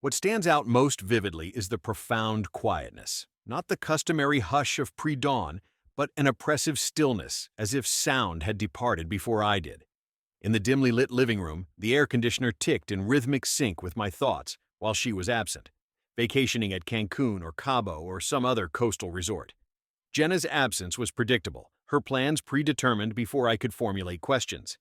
What stands out most vividly is the profound quietness, not the customary hush of pre-dawn, but an oppressive stillness, as if sound had departed before I did. In the dimly lit living room, the air conditioner ticked in rhythmic sync with my thoughts while she was absent, vacationing at Cancun or Cabo or some other coastal resort. Jenna's absence was predictable, her plans predetermined before I could formulate questions.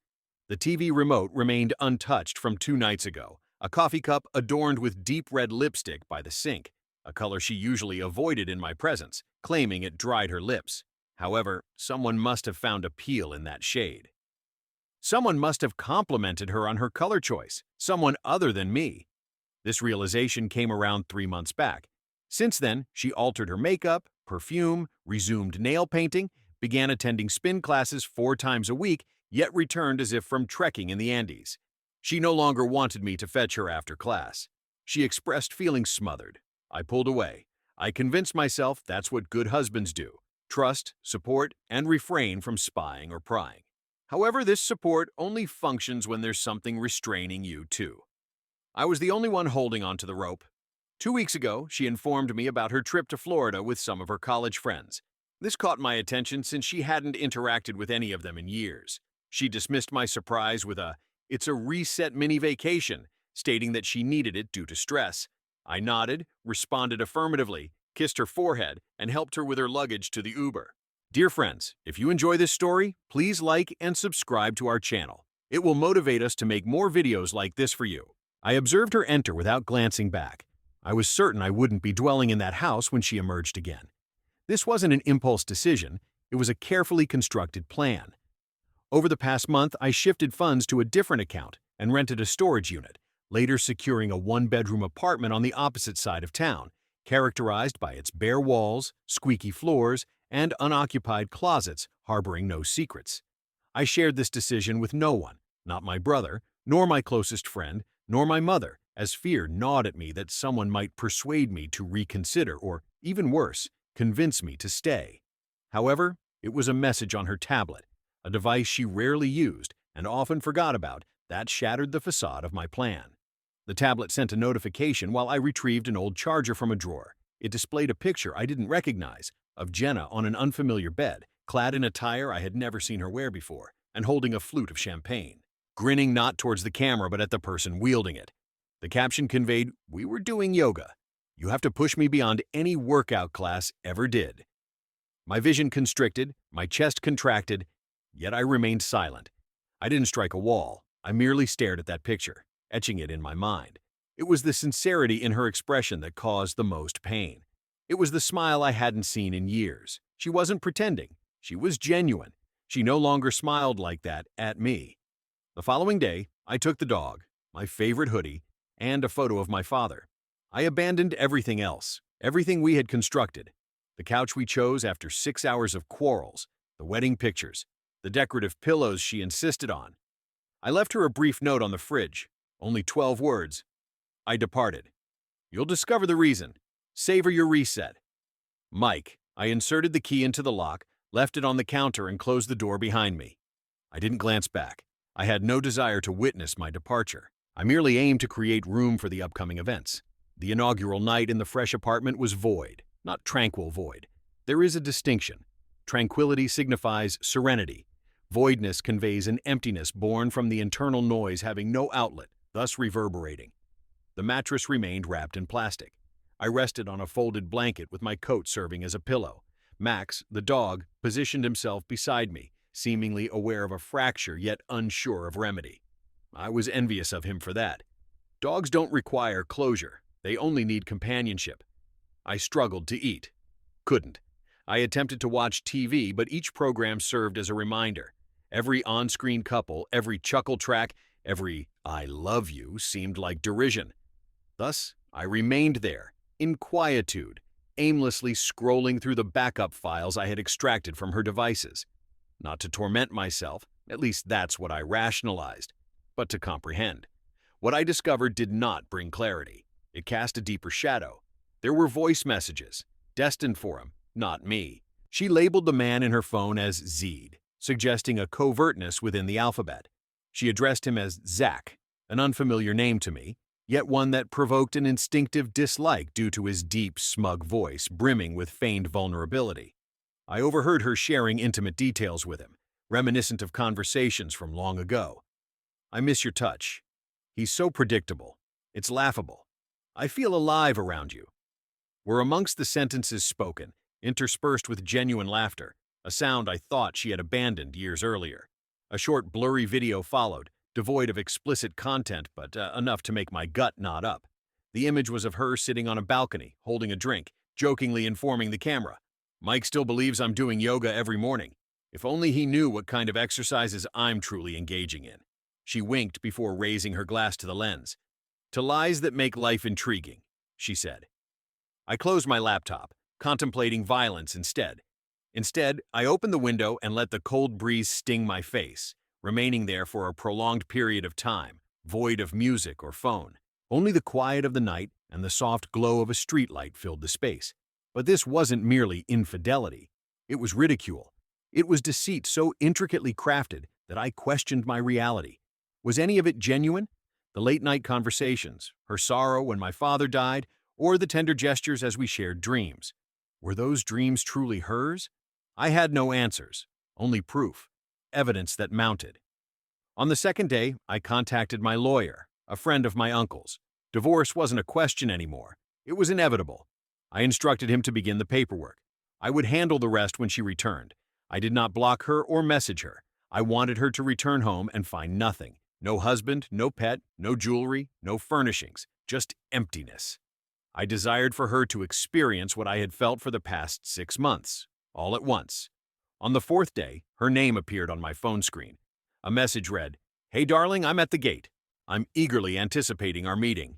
The TV remote remained untouched from 2 nights ago, a coffee cup adorned with deep red lipstick by the sink, a color she usually avoided in my presence, claiming it dried her lips. However, someone must have found appeal in that shade. Someone must have complimented her on her color choice, someone other than me. This realization came around 3 months back. Since then, she altered her makeup, perfume, resumed nail painting, began attending spin classes 4 times a week, yet returned as if from trekking in the Andes. She no longer wanted me to fetch her after class. She expressed feeling smothered. I pulled away. I convinced myself that's what good husbands do: trust, support, and refrain from spying or prying. However, this support only functions when there's something restraining you too. I was the only one holding onto the rope. 2 weeks ago, she informed me about her trip to Florida with some of her college friends. This caught my attention since she hadn't interacted with any of them in years. She dismissed my surprise with "It's a reset mini vacation," stating that she needed it due to stress. I nodded, responded affirmatively, kissed her forehead, and helped her with her luggage to the Uber. Dear friends, if you enjoy this story, please like and subscribe to our channel. It will motivate us to make more videos like this for you. I observed her enter without glancing back. I was certain I wouldn't be dwelling in that house when she emerged again. This wasn't an impulse decision, it was a carefully constructed plan. Over the past month, I shifted funds to a different account and rented a storage unit, later securing a one-bedroom apartment on the opposite side of town, characterized by its bare walls, squeaky floors, and unoccupied closets harboring no secrets. I shared this decision with no one, not my brother, nor my closest friend, nor my mother, as fear gnawed at me that someone might persuade me to reconsider or, even worse, convince me to stay. However, it was a message on her tablet, a device she rarely used and often forgot about, that shattered the facade of my plan. The tablet sent a notification while I retrieved an old charger from a drawer. It displayed a picture I didn't recognize of Jenna on an unfamiliar bed, clad in attire I had never seen her wear before, and holding a flute of champagne, grinning not towards the camera but at the person wielding it. The caption conveyed, "We were doing yoga. You have to push me beyond any workout class ever did." My vision constricted, my chest contracted, yet I remained silent. I didn't strike a wall. I merely stared at that picture, etching it in my mind. It was the sincerity in her expression that caused the most pain. It was the smile I hadn't seen in years. She wasn't pretending. She was genuine. She no longer smiled like that at me. The following day, I took the dog, my favorite hoodie, and a photo of my father. I abandoned everything else, everything we had constructed. The couch we chose after 6 hours of quarrels, the wedding pictures, the decorative pillows she insisted on. I left her a brief note on the fridge, only 12 words. I departed. You'll discover the reason. Savor your reset. Mike. I inserted the key into the lock, left it on the counter, and closed the door behind me. I didn't glance back. I had no desire to witness my departure. I merely aimed to create room for the upcoming events. The inaugural night in the fresh apartment was void, not tranquil void. There is a distinction. Tranquility signifies serenity. Voidness conveys an emptiness born from the internal noise having no outlet, thus reverberating. The mattress remained wrapped in plastic. I rested on a folded blanket with my coat serving as a pillow. Max, the dog, positioned himself beside me, seemingly aware of a fracture yet unsure of remedy. I was envious of him for that. Dogs don't require closure. They only need companionship. I struggled to eat. Couldn't. I attempted to watch TV, but each program served as a reminder. Every on-screen couple, every chuckle track, every "I love you" seemed like derision. Thus, I remained there, in quietude, aimlessly scrolling through the backup files I had extracted from her devices. Not to torment myself, at least that's what I rationalized, but to comprehend. What I discovered did not bring clarity. It cast a deeper shadow. There were voice messages, destined for him, not me. She labeled the man in her phone as Zed, suggesting a covertness within the alphabet. She addressed him as Zach, an unfamiliar name to me, yet one that provoked an instinctive dislike due to his deep, smug voice brimming with feigned vulnerability. I overheard her sharing intimate details with him, reminiscent of conversations from long ago. "I miss your touch. He's so predictable. It's laughable. I feel alive around you," were amongst the sentences spoken, interspersed with genuine laughter, a sound I thought she had abandoned years earlier. A short, blurry video followed, devoid of explicit content but enough to make my gut knot up. The image was of her sitting on a balcony, holding a drink, jokingly informing the camera, "Mike still believes I'm doing yoga every morning. If only he knew what kind of exercises I'm truly engaging in." She winked before raising her glass to the lens. "To lies that make life intriguing," she said. I closed my laptop, contemplating violence instead. Instead, I opened the window and let the cold breeze sting my face, remaining there for a prolonged period of time, void of music or phone. Only the quiet of the night and the soft glow of a streetlight filled the space. But this wasn't merely infidelity. It was ridicule. It was deceit so intricately crafted that I questioned my reality. Was any of it genuine? The late-night conversations, her sorrow when my father died, or the tender gestures as we shared dreams. Were those dreams truly hers? I had no answers, only proof, evidence that mounted. On the second day, I contacted my lawyer, a friend of my uncle's. Divorce wasn't a question anymore. It was inevitable. I instructed him to begin the paperwork. I would handle the rest when she returned. I did not block her or message her. I wanted her to return home and find nothing. No husband, no pet, no jewelry, no furnishings, just emptiness. I desired for her to experience what I had felt for the past 6 months, all at once. On the fourth day, her name appeared on my phone screen. A message read, "Hey darling, I'm at the gate. I'm eagerly anticipating our meeting."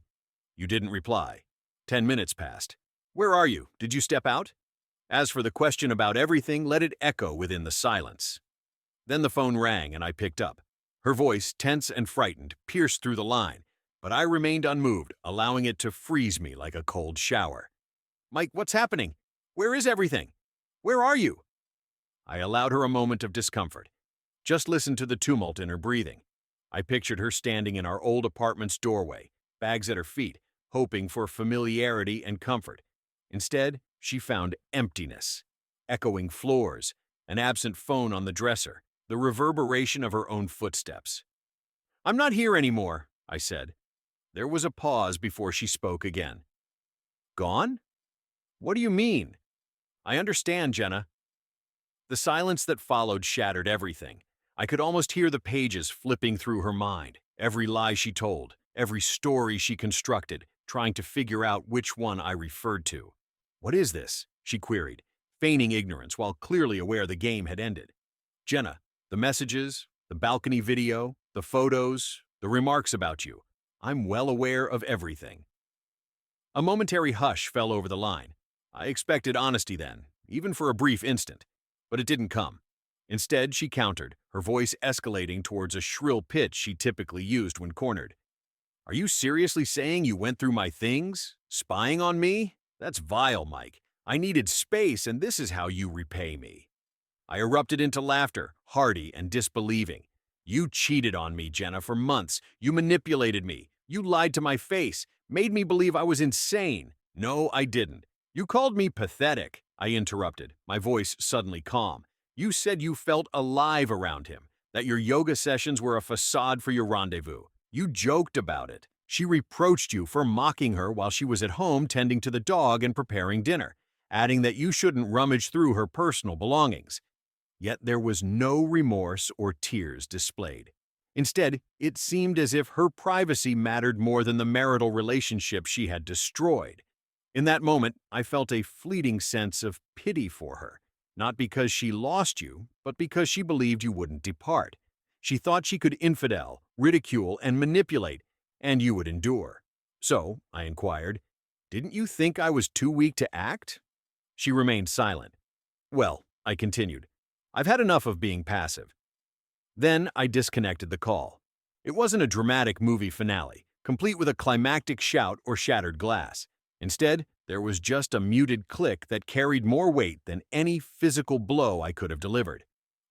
You didn't reply. 10 minutes passed. "Where are you? Did you step out?" As for the question about everything, let it echo within the silence. Then the phone rang and I picked up. Her voice, tense and frightened, pierced through the line, but I remained unmoved, allowing it to freeze me like a cold shower. "Mike, what's happening? Where is everything? Where are you?" I allowed her a moment of discomfort. Just listen to the tumult in her breathing. I pictured her standing in our old apartment's doorway, bags at her feet, hoping for familiarity and comfort. Instead, she found emptiness, echoing floors, an absent phone on the dresser, the reverberation of her own footsteps. "I'm not here anymore," I said. There was a pause before she spoke again. "Gone? What do you mean?" "I understand, Jenna." The silence that followed shattered everything. I could almost hear the pages flipping through her mind, every lie she told, every story she constructed, trying to figure out which one I referred to. "What is this?" she queried, feigning ignorance while clearly aware the game had ended. "Jenna, the messages, the balcony video, the photos, the remarks about you. I'm well aware of everything." A momentary hush fell over the line. I expected honesty then, even for a brief instant, but it didn't come. Instead, she countered, her voice escalating towards a shrill pitch she typically used when cornered. "Are you seriously saying you went through my things? Spying on me? That's vile, Mike. I needed space, and this is how you repay me." I erupted into laughter, hearty and disbelieving. "You cheated on me, Jenna, for months. You manipulated me. You lied to my face, made me believe I was insane." "No, I didn't. You called me pathetic," I interrupted, my voice suddenly calm. "You said you felt alive around him, that your yoga sessions were a facade for your rendezvous. You joked about it. She reproached you for mocking her while she was at home tending to the dog and preparing dinner, adding that you shouldn't rummage through her personal belongings. Yet there was no remorse or tears displayed. Instead, it seemed as if her privacy mattered more than the marital relationship she had destroyed. In that moment, I felt a fleeting sense of pity for her, not because she lost you, but because she believed you wouldn't depart. She thought she could infidel, ridicule, and manipulate, and you would endure. "So," I inquired, "didn't you think I was too weak to act?" She remained silent. "Well," I continued, "I've had enough of being passive." Then I disconnected the call. It wasn't a dramatic movie finale, complete with a climactic shout or shattered glass. Instead, there was just a muted click that carried more weight than any physical blow I could have delivered.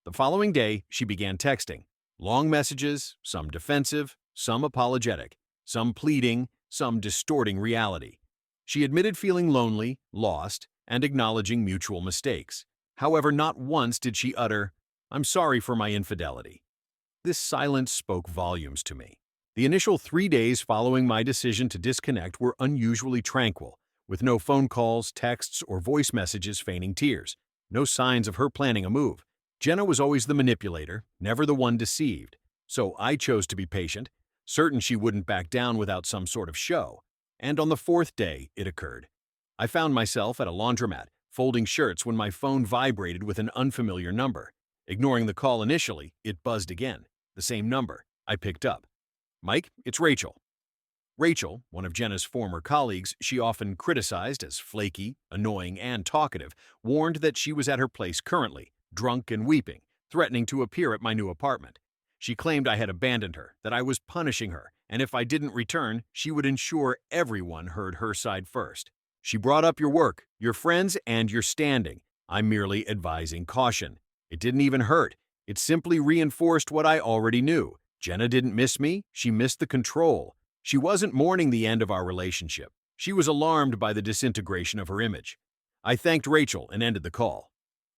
The following day, she began texting. Long messages, some defensive, some apologetic, some pleading, some distorting reality. She admitted feeling lonely, lost, and acknowledging mutual mistakes. However, not once did she utter, "I'm sorry for my infidelity." This silence spoke volumes to me. The initial 3 days following my decision to disconnect were unusually tranquil, with no phone calls, texts, or voice messages feigning tears. No signs of her planning a move. Jenna was always the manipulator, never the one deceived. So I chose to be patient, certain she wouldn't back down without some sort of show. And on the 4th day, it occurred. I found myself at a laundromat, folding shirts when my phone vibrated with an unfamiliar number. Ignoring the call initially, it buzzed again. The same number. I picked up. "Mike, it's Rachel." Rachel, one of Jenna's former colleagues she often criticized as flaky, annoying, and talkative, warned that she was at her place currently, drunk and weeping, threatening to appear at my new apartment. She claimed I had abandoned her, that I was punishing her, and if I didn't return, she would ensure everyone heard her side first. She brought up your work, your friends, and your standing. I'm merely advising caution. It didn't even hurt. It simply reinforced what I already knew. Jenna didn't miss me, she missed the control. She wasn't mourning the end of our relationship. She was alarmed by the disintegration of her image. I thanked Rachel and ended the call.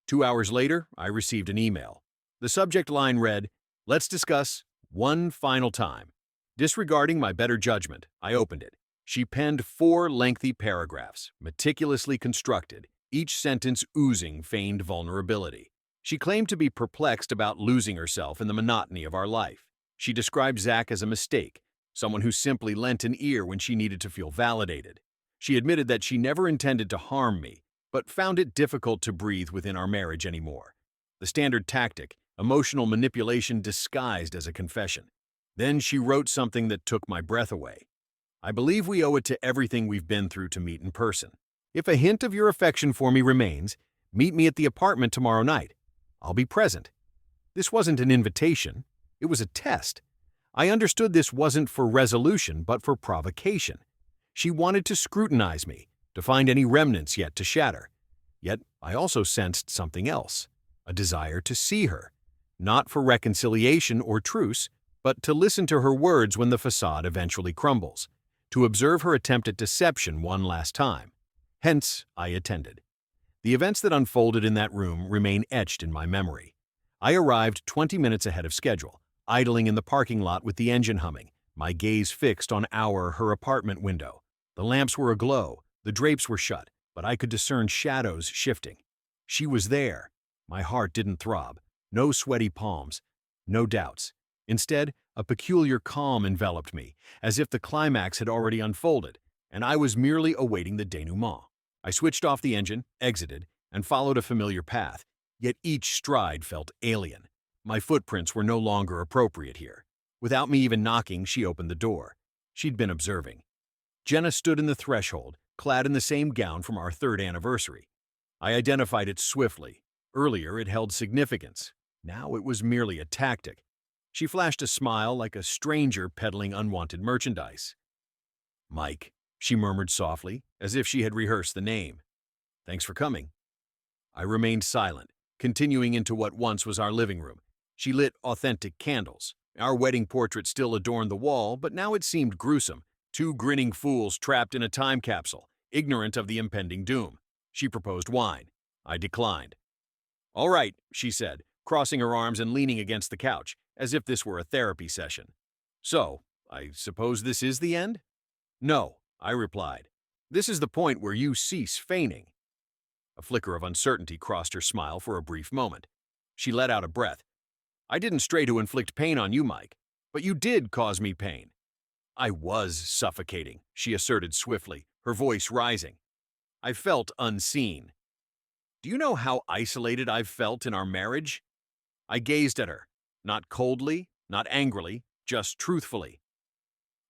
2 hours later, I received an email. The subject line read, "Let's discuss one final time." Disregarding my better judgment, I opened it. She penned 4 lengthy paragraphs, meticulously constructed, each sentence oozing feigned vulnerability. She claimed to be perplexed about losing herself in the monotony of our life. She described Zach as a mistake, someone who simply lent an ear when she needed to feel validated. She admitted that she never intended to harm me, but found it difficult to breathe within our marriage anymore. The standard tactic, emotional manipulation disguised as a confession. Then she wrote something that took my breath away. "I believe we owe it to everything we've been through to meet in person. If a hint of your affection for me remains, meet me at the apartment tomorrow night. I'll be present." This wasn't an invitation. It was a test. I understood this wasn't for resolution, but for provocation. She wanted to scrutinize me, to find any remnants yet to shatter. Yet I also sensed something else, a desire to see her, not for reconciliation or truce, but to listen to her words when the facade eventually crumbles, to observe her attempt at deception one last time. Hence, I attended. The events that unfolded in that room remain etched in my memory. I arrived 20 minutes ahead of schedule, idling in the parking lot with the engine humming, my gaze fixed on her apartment window. The lamps were aglow, the drapes were shut, but I could discern shadows shifting. She was there. My heart didn't throb. No sweaty palms. No doubts. Instead, a peculiar calm enveloped me, as if the climax had already unfolded, and I was merely awaiting the denouement. I switched off the engine, exited, and followed a familiar path, yet each stride felt alien. My footprints were no longer appropriate here. Without me even knocking, she opened the door. She'd been observing. Jenna stood in the threshold, clad in the same gown from our 3rd anniversary. I identified it swiftly. Earlier, it held significance. Now it was merely a tactic. She flashed a smile like a stranger peddling unwanted merchandise. "Mike," she murmured softly, as if she had rehearsed the name. "Thanks for coming." I remained silent, continuing into what once was our living room. She lit authentic candles. Our wedding portrait still adorned the wall, but now it seemed gruesome. 2 grinning fools trapped in a time capsule, ignorant of the impending doom. She proposed wine. I declined. "All right," she said, crossing her arms and leaning against the couch, as if this were a therapy session. "So, I suppose this is the end?" "No," I replied. "This is the point where you cease feigning." A flicker of uncertainty crossed her smile for a brief moment. She let out a breath. "I didn't stray to inflict pain on you, Mike, but you did cause me pain." "I was suffocating," she asserted swiftly, her voice rising. I felt unseen. "Do you know how isolated I've felt in our marriage?" I gazed at her, not coldly, not angrily, just truthfully.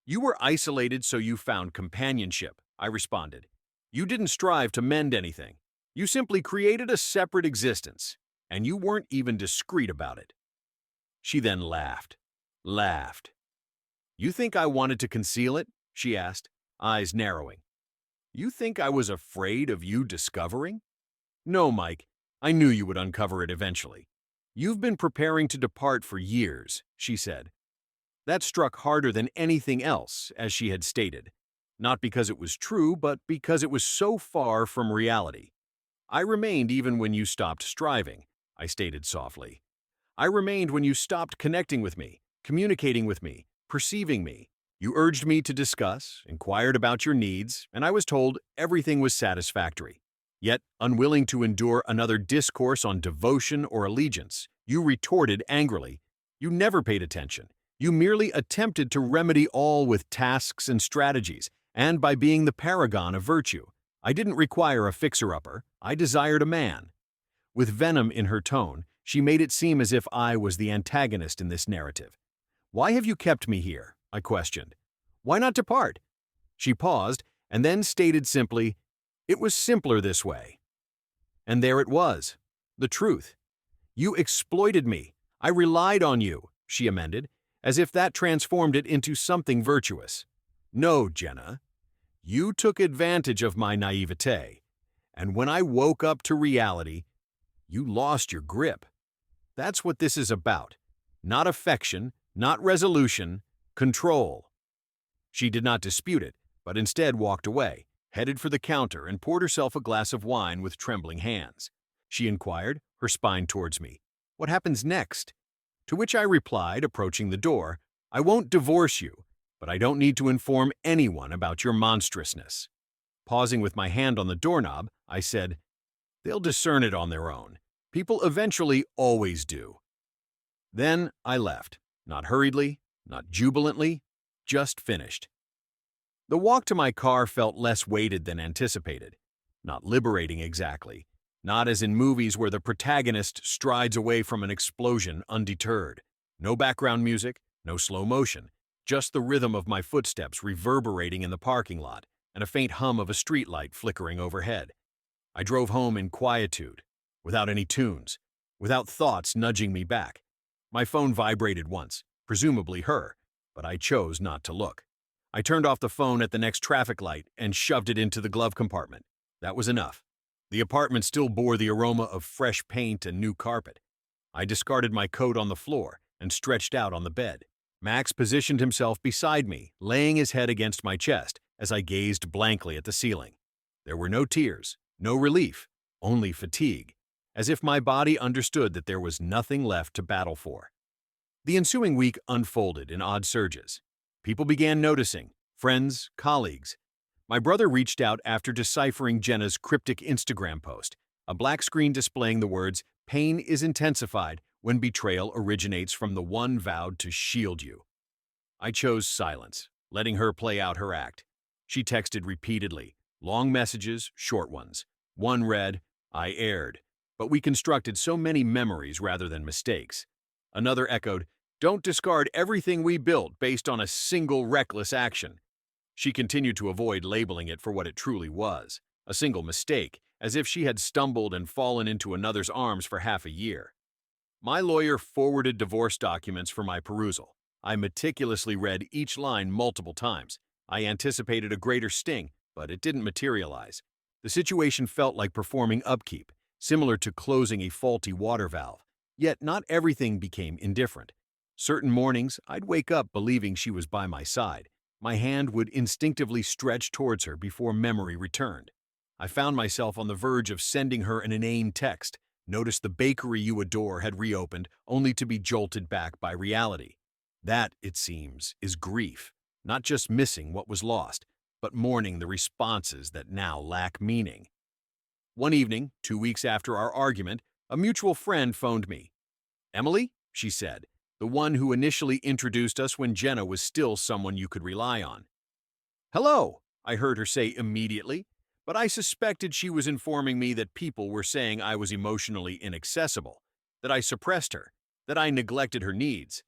"You were isolated so you found companionship," I responded. "You didn't strive to mend anything. You simply created a separate existence, and you weren't even discreet about it." She then laughed. Laughed. "You think I wanted to conceal it?" she asked, eyes narrowing. "You think I was afraid of you discovering?" "No, Mike. I knew you would uncover it eventually. You've been preparing to depart for years," she said. That struck harder than anything else, as she had stated. Not because it was true, but because it was so far from reality. I remained even when you stopped striving, I stated softly. I remained when you stopped connecting with me, communicating with me, perceiving me. You urged me to discuss, inquired about your needs, and I was told everything was satisfactory. Yet, unwilling to endure another discourse on devotion or allegiance, you retorted angrily. You never paid attention. You merely attempted to remedy all with tasks and strategies, and by being the paragon of virtue. I didn't require a fixer-upper. I desired a man. With venom in her tone, she made it seem as if I was the antagonist in this narrative. Why have you kept me here? I questioned. Why not depart? She paused, and then stated simply, it was simpler this way. And there it was, the truth. You exploited me. I relied on you, she amended, as if that transformed it into something virtuous. No, Jenna. You took advantage of my naivete, and when I woke up to reality, you lost your grip. That's what this is about. Not affection, not resolution, control. She did not dispute it, but instead walked away, headed for the counter and poured herself a glass of wine with trembling hands. She inquired, her spine towards me. What happens next? To which I replied, approaching the door, I won't divorce you, but I don't need to inform anyone about your monstrousness. Pausing with my hand on the doorknob, I said, they'll discern it on their own. People eventually always do. Then I left, not hurriedly, not jubilantly, just finished. The walk to my car felt less weighted than anticipated. Not liberating exactly. Not as in movies where the protagonist strides away from an explosion undeterred. No background music, no slow motion, just the rhythm of my footsteps reverberating in the parking lot and a faint hum of a streetlight flickering overhead. I drove home in quietude, without any tunes, without thoughts nudging me back. My phone vibrated once, presumably her, but I chose not to look. I turned off the phone at the next traffic light and shoved it into the glove compartment. That was enough. The apartment still bore the aroma of fresh paint and new carpet. I discarded my coat on the floor and stretched out on the bed. Max positioned himself beside me, laying his head against my chest as I gazed blankly at the ceiling. There were no tears, no relief, only fatigue, as if my body understood that there was nothing left to battle for. The ensuing week unfolded in odd surges. People began noticing, friends, colleagues. My brother reached out after deciphering Jenna's cryptic Instagram post, a black screen displaying the words, "Pain is intensified when betrayal originates from the one vowed to shield you." I chose silence, letting her play out her act. She texted repeatedly, long messages, short ones. One read, I erred, but we constructed so many memories rather than mistakes. Another echoed, don't discard everything we built based on a single reckless action. She continued to avoid labeling it for what it truly was, a single mistake, as if she had stumbled and fallen into another's arms for half a year. My lawyer forwarded divorce documents for my perusal. I meticulously read each line multiple times. I anticipated a greater sting, but it didn't materialize. The situation felt like performing upkeep, similar to closing a faulty water valve. Yet not everything became indifferent. Certain mornings, I'd wake up believing she was by my side. My hand would instinctively stretch towards her before memory returned. I found myself on the verge of sending her an inane text. Notice the bakery you adore had reopened, only to be jolted back by reality. That, it seems, is grief, not just missing what was lost, but mourning the responses that now lack meaning. One evening, 2 weeks after our argument, a mutual friend phoned me. Emily, she said, the one who initially introduced us when Jenna was still someone you could rely on. Hello, I heard her say immediately, but I suspected she was informing me that people were saying I was emotionally inaccessible, that I suppressed her, that I neglected her needs.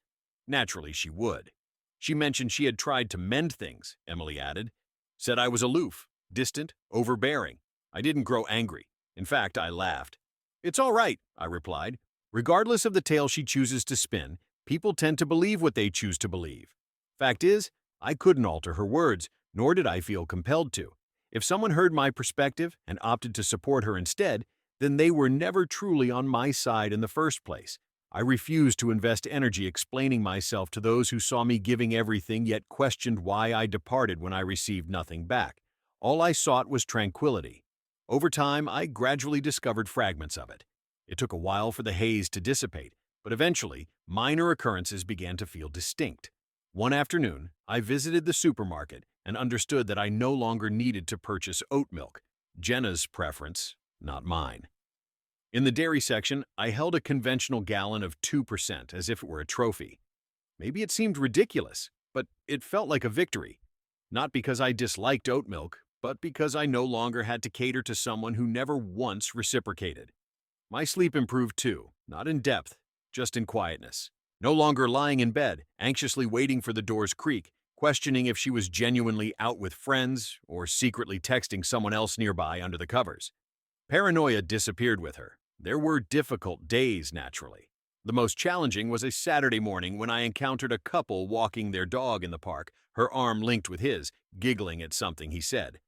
Naturally, she would. She mentioned she had tried to mend things, Emily added. Said I was aloof, distant, overbearing. I didn't grow angry. In fact, I laughed. It's all right, I replied. Regardless of the tale she chooses to spin, people tend to believe what they choose to believe. Fact is, I couldn't alter her words, nor did I feel compelled to. If someone heard my perspective and opted to support her instead, then they were never truly on my side in the first place. I refused to invest energy explaining myself to those who saw me giving everything yet questioned why I departed when I received nothing back. All I sought was tranquility. Over time, I gradually discovered fragments of it. It took a while for the haze to dissipate, but eventually, minor occurrences began to feel distinct. One afternoon, I visited the supermarket and understood that I no longer needed to purchase oat milk, Jenna's preference, not mine. In the dairy section, I held a conventional gallon of 2% as if it were a trophy. Maybe it seemed ridiculous, but it felt like a victory. Not because I disliked oat milk, but because I no longer had to cater to someone who never once reciprocated. My sleep improved too, not in depth, just in quietness. No longer lying in bed, anxiously waiting for the door's creak, questioning if she was genuinely out with friends or secretly texting someone else nearby under the covers. Paranoia disappeared with her. There were difficult days, naturally. The most challenging was a Saturday morning when I encountered a couple walking their dog in the park, her arm linked with his, giggling at something he said.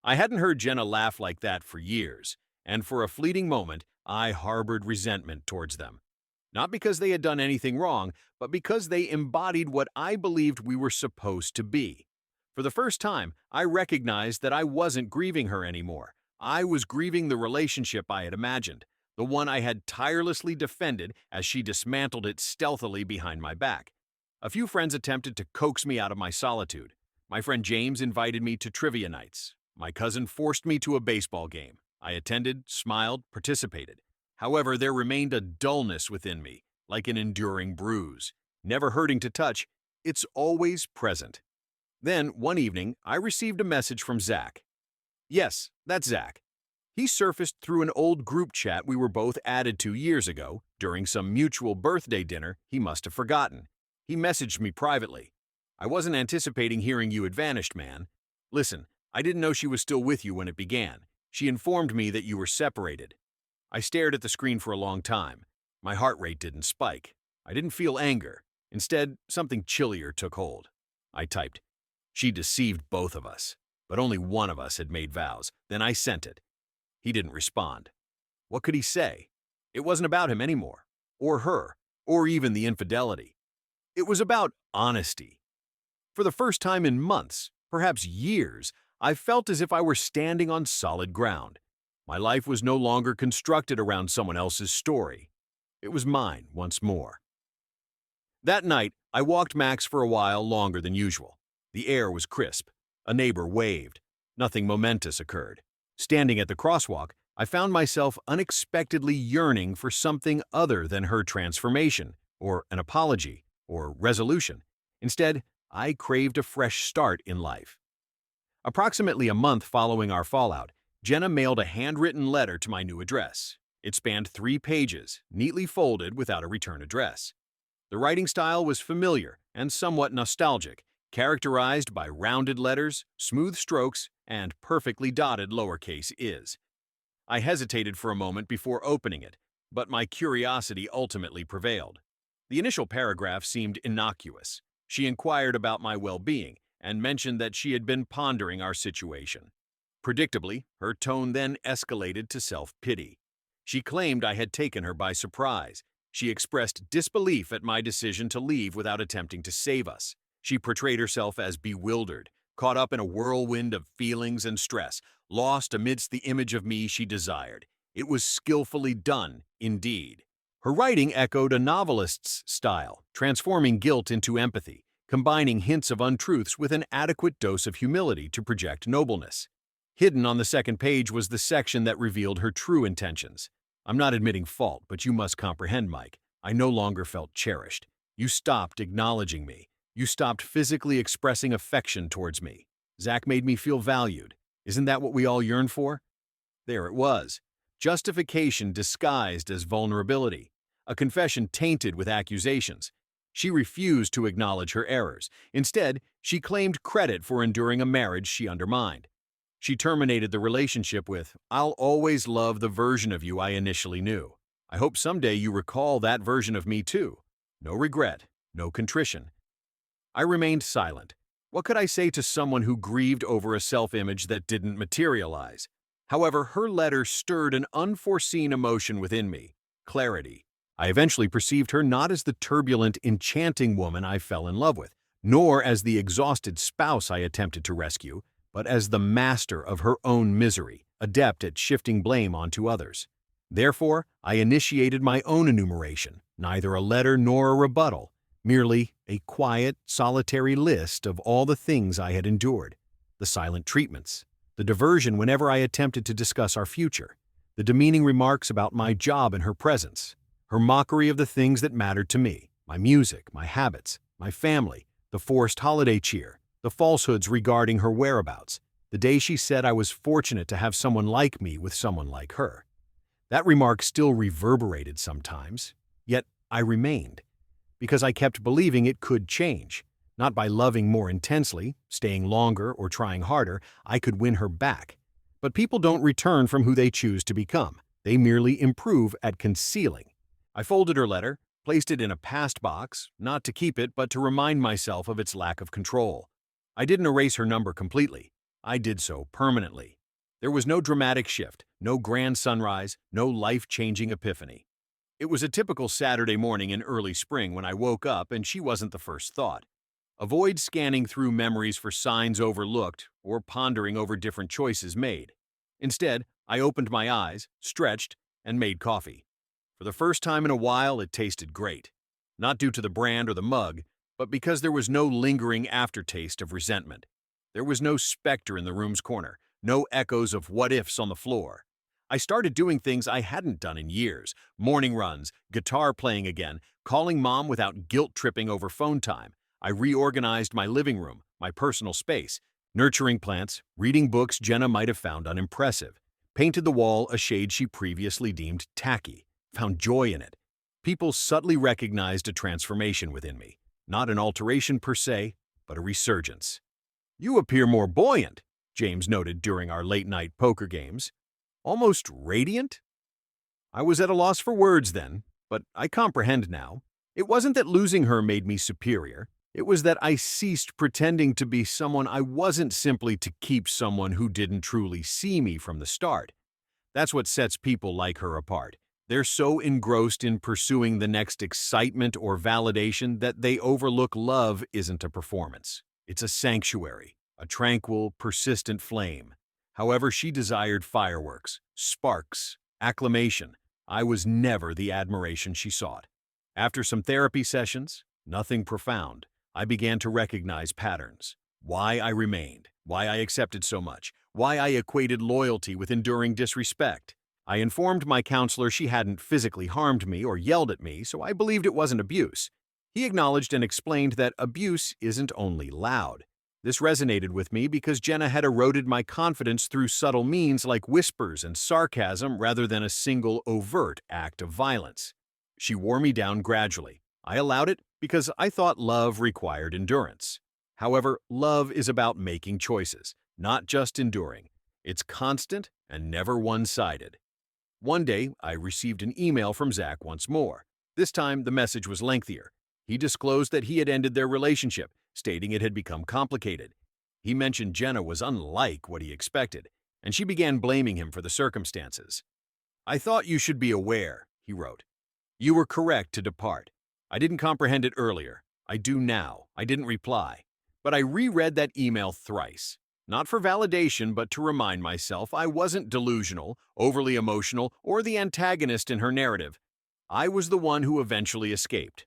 I hadn't heard Jenna laugh like that for years, and for a fleeting moment, I harbored resentment towards them. Not because they had done anything wrong, but because they embodied what I believed we were supposed to be. For the first time, I recognized that I wasn't grieving her anymore. I was grieving the relationship I had imagined, the one I had tirelessly defended as she dismantled it stealthily behind my back. A few friends attempted to coax me out of my solitude. My friend James invited me to trivia nights. My cousin forced me to a baseball game. I attended, smiled, participated. However, there remained a dullness within me, like an enduring bruise. Never hurting to touch, it's always present. Then, one evening, I received a message from Zach. Yes, that's Zach. He surfaced through an old group chat we were both added to years ago. During some mutual birthday dinner he must have forgotten. He messaged me privately. I wasn't anticipating hearing you had vanished, man. Listen, I didn't know she was still with you when it began. She informed me that you were separated. I stared at the screen for a long time. My heart rate didn't spike. I didn't feel anger. Instead, something chillier took hold. I typed, "She deceived both of us, but only one of us had made vows." Then I sent it. He didn't respond. What could he say? It wasn't about him anymore, or her, or even the infidelity. It was about honesty. For the first time in months, perhaps years, I felt as if I were standing on solid ground. My life was no longer constructed around someone else's story. It was mine once more. That night, I walked Max for a while longer than usual. The air was crisp. A neighbor waved. Nothing momentous occurred. Standing at the crosswalk, I found myself unexpectedly yearning for something other than her transformation, or an apology, or resolution. Instead, I craved a fresh start in life. Approximately a month following our fallout, Jenna mailed a handwritten letter to my new address. It spanned 3 pages, neatly folded without a return address. The writing style was familiar and somewhat nostalgic, characterized by rounded letters, smooth strokes, and perfectly dotted lowercase is. I hesitated for a moment before opening it, but my curiosity ultimately prevailed. The initial paragraph seemed innocuous. She inquired about my well-being and mentioned that she had been pondering our situation. Predictably, her tone then escalated to self-pity. She claimed I had taken her by surprise. She expressed disbelief at my decision to leave without attempting to save us. She portrayed herself as bewildered, caught up in a whirlwind of feelings and stress, lost amidst the image of me she desired. It was skillfully done, indeed. Her writing echoed a novelist's style, transforming guilt into empathy, combining hints of untruths with an adequate dose of humility to project nobleness. Hidden on the second page was the section that revealed her true intentions. "I'm not admitting fault, but you must comprehend, Mike. I no longer felt cherished. You stopped acknowledging me. You stopped physically expressing affection towards me. Zach made me feel valued. Isn't that what we all yearn for?" There it was. Justification disguised as vulnerability. A confession tainted with accusations. She refused to acknowledge her errors. Instead, she claimed credit for enduring a marriage she undermined. She terminated the relationship with, "I'll always love the version of you I initially knew. I hope someday you recall that version of me too." No regret, no contrition. I remained silent. What could I say to someone who grieved over a self-image that didn't materialize? However, her letter stirred an unforeseen emotion within me, clarity. I eventually perceived her not as the turbulent, enchanting woman I fell in love with, nor as the exhausted spouse I attempted to rescue, but as the master of her own misery, adept at shifting blame onto others. Therefore, I initiated my own enumeration, neither a letter nor a rebuttal, merely a quiet, solitary list of all the things I had endured, the silent treatments, the diversion whenever I attempted to discuss our future, the demeaning remarks about my job in her presence, her mockery of the things that mattered to me, my music, my habits, my family, the forced holiday cheer, the falsehoods regarding her whereabouts, the day she said I was fortunate to have someone like me with someone like her. That remark still reverberated sometimes, yet I remained, because I kept believing it could change. Not by loving more intensely, staying longer, or trying harder, I could win her back. But people don't return from who they choose to become. They merely improve at concealing. I folded her letter, placed it in a past box, not to keep it, but to remind myself of its lack of control. I didn't erase her number completely. I did so permanently. There was no dramatic shift, no grand sunrise, no life-changing epiphany. It was a typical Saturday morning in early spring when I woke up and she wasn't the first thought. Avoid scanning through memories for signs overlooked or pondering over different choices made. Instead, I opened my eyes, stretched, and made coffee. For the first time in a while, it tasted great. Not due to the brand or the mug, but because there was no lingering aftertaste of resentment. There was no specter in the room's corner, no echoes of what-ifs on the floor. I started doing things I hadn't done in years: morning runs, guitar playing again, calling mom without guilt-tripping over phone time. I reorganized my living room, my personal space, nurturing plants, reading books Jenna might have found unimpressive, painted the wall a shade she previously deemed tacky, found joy in it. People subtly recognized a transformation within me, not an alteration per se, but a resurgence. "You appear more buoyant," James noted during our late-night poker games. "Almost radiant?" I was at a loss for words then, but I comprehend now. It wasn't that losing her made me superior. It was that I ceased pretending to be someone I wasn't simply to keep someone who didn't truly see me from the start. That's what sets people like her apart. They're so engrossed in pursuing the next excitement or validation that they overlook love isn't a performance. It's a sanctuary, a tranquil, persistent flame. However, she desired fireworks, sparks, acclamation. I was never the admiration she sought. After some therapy sessions, nothing profound, I began to recognize patterns. Why I remained, why I accepted so much, why I equated loyalty with enduring disrespect. I informed my counselor she hadn't physically harmed me or yelled at me, so I believed it wasn't abuse. He acknowledged and explained that abuse isn't only loud. This resonated with me because Jenna had eroded my confidence through subtle means like whispers and sarcasm rather than a single overt act of violence. She wore me down gradually. I allowed it because I thought love required endurance. However, love is about making choices, not just enduring. It's constant and never one-sided. One day, I received an email from Zach once more. This time, the message was lengthier. He disclosed that he had ended their relationship, stating it had become complicated. He mentioned Jenna was unlike what he expected, and she began blaming him for the circumstances. "I thought you should be aware," he wrote. "You were correct to depart. I didn't comprehend it earlier. I do now." I didn't reply, but I reread that email thrice. Not for validation, but to remind myself I wasn't delusional, overly emotional, or the antagonist in her narrative. I was the one who eventually escaped.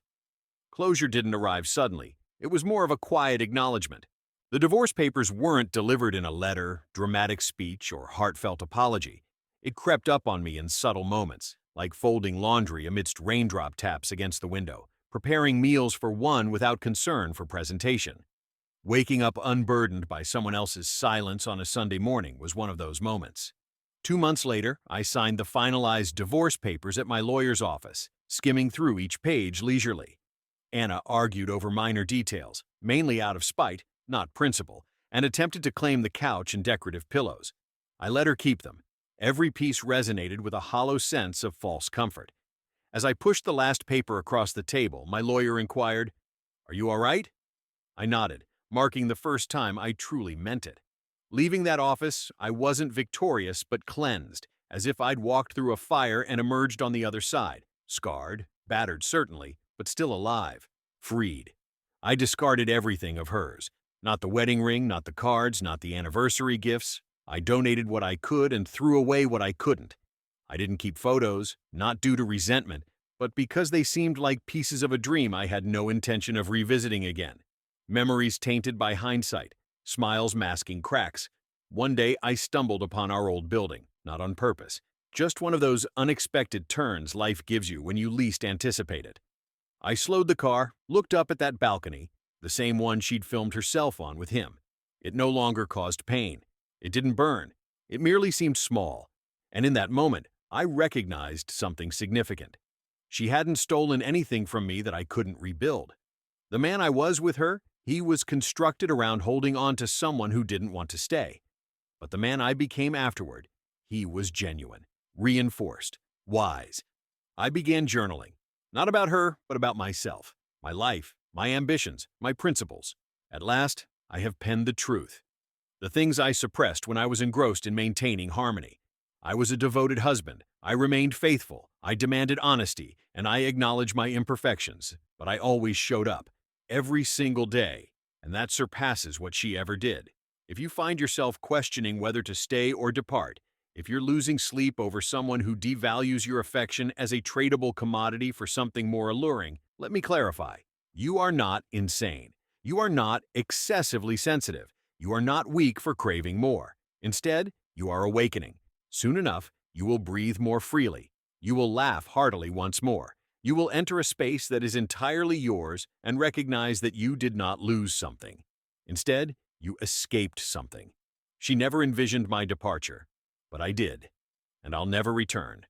Closure didn't arrive suddenly. It was more of a quiet acknowledgement. The divorce papers weren't delivered in a letter, dramatic speech, or heartfelt apology. It crept up on me in subtle moments, like folding laundry amidst raindrop taps against the window, preparing meals for one without concern for presentation. Waking up unburdened by someone else's silence on a Sunday morning was one of those moments. 2 months later, I signed the finalized divorce papers at my lawyer's office, skimming through each page leisurely. Anna argued over minor details, mainly out of spite, not principle, and attempted to claim the couch and decorative pillows. I let her keep them. Every piece resonated with a hollow sense of false comfort. As I pushed the last paper across the table, my lawyer inquired, "Are you all right?" I nodded, marking the first time I truly meant it. Leaving that office, I wasn't victorious but cleansed, as if I'd walked through a fire and emerged on the other side, scarred, battered certainly, but still alive, freed. I discarded everything of hers. Not the wedding ring, not the cards, not the anniversary gifts. I donated what I could and threw away what I couldn't. I didn't keep photos, not due to resentment, but because they seemed like pieces of a dream I had no intention of revisiting again. Memories tainted by hindsight, smiles masking cracks. One day I stumbled upon our old building, not on purpose. Just one of those unexpected turns life gives you when you least anticipate it. I slowed the car, looked up at that balcony, the same one she'd filmed herself on with him. It no longer caused pain. It didn't burn. It merely seemed small. And in that moment, I recognized something significant. She hadn't stolen anything from me that I couldn't rebuild. The man I was with her, he was constructed around holding on to someone who didn't want to stay. But the man I became afterward, he was genuine, reinforced, wise. I began journaling, not about her, but about myself, my life, my ambitions, my principles. At last, I have penned the truth. The things I suppressed when I was engrossed in maintaining harmony. I was a devoted husband. I remained faithful. I demanded honesty, and I acknowledged my imperfections. But I always showed up, every single day, and that surpasses what she ever did. If you find yourself questioning whether to stay or depart, if you're losing sleep over someone who devalues your affection as a tradable commodity for something more alluring, let me clarify. You are not insane. You are not excessively sensitive. You are not weak for craving more. Instead, you are awakening. Soon enough, you will breathe more freely. You will laugh heartily once more. You will enter a space that is entirely yours and recognize that you did not lose something. Instead, you escaped something. She never envisioned my departure, but I did, and I'll never return.